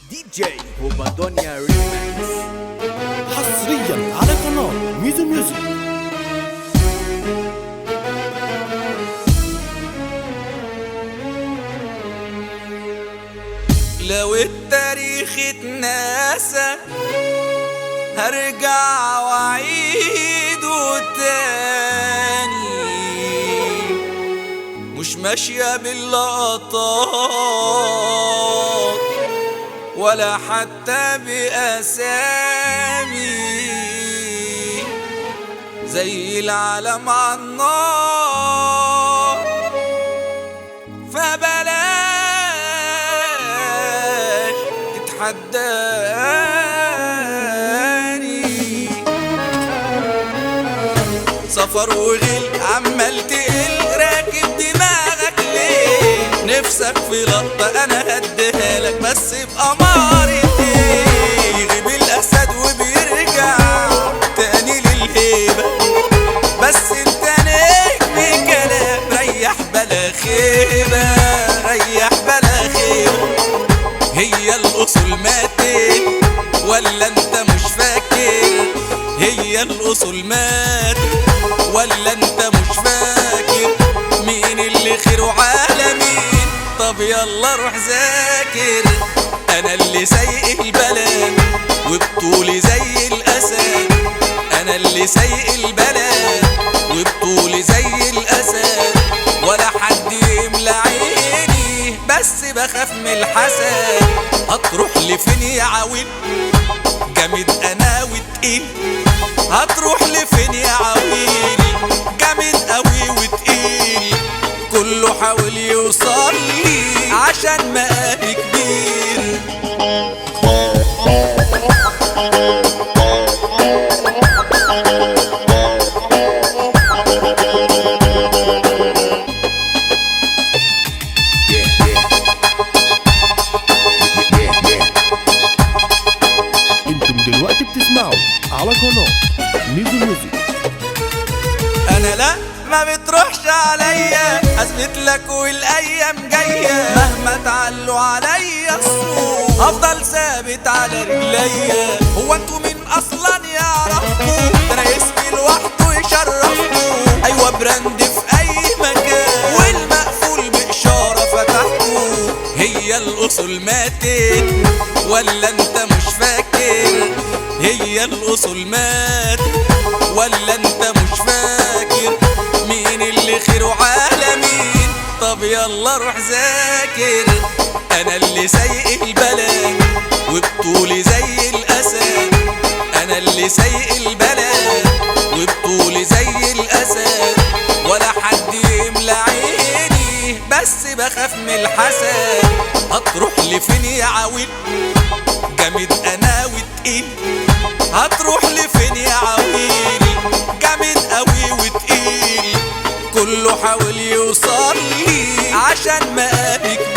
دي جي هوبادونيا ريماكس حصريا على قناة ميزو ميوزك. لو التاريخ اتناسى هرجع واعيده تاني، مش ماشية باللقطات ولا حتى بأسامي، زي العالم عالنار فبلاش تتحداني. سفر وغل عمال تقل راكب دماغك ليه؟ نفسك في لقطة انا هديها لك بس بأمارة ايه؟ يغيب الاسد وبيرجع تاني للهيبة، بس انت نجم كلام ريح بلا خيبة، ريح بلا خيبة. هي الأصول ماتت ولا انت مش فاكر؟ هي الأصول ماتت ولا انت مش فاكر؟ مين اللي خيره على مين؟ طب يلا روح ذاكر. انا اللي سايق البلد وبطولي زي الاسد، انا اللي سايق البلد وبطولي زي الاسد، ولا حد يملى عيني بس بخاف من الحسد. هتروح لفين يا عويل؟ جامد انا وتقيل. هتروح لفين يا عويل؟ جامد قوي وتقيل. كله حاول يوصل لي عشان مقامي كبير. انتم دلوقتي بتسمعوا على قناة ميزو ميوزك. انا لا ما بتروحش عليا، اثبت لك والايام جايه، مهما تعلوا عليا الصوت افضل ثابت على رجليا. هو انتوا مين اصلا يعرفكوا؟ ده انا اسمي لوحده يشرفكوا. ايوه براند في اي مكان والمقفول باشاره فتحته. هي الاصول ماتت ولا انت مش فاكر؟ هي الاصول ماتت ولا انت مش فاكر؟ مين اللي خيره على مين؟ طب يلا روح ذاكر. انا اللي سايق البلد وبطولي زي الاسد، انا اللي سايق البلد وبطولي زي الاسد، ولا حد يملى عيني بس بخاف من الحسد. هتروح لفين يا عويل؟ جامد انا وتقيل. هتروح لفين يا عويل؟ جامد قوي وتقيل. كله حاول يوصل لي عشان مقامي كبير.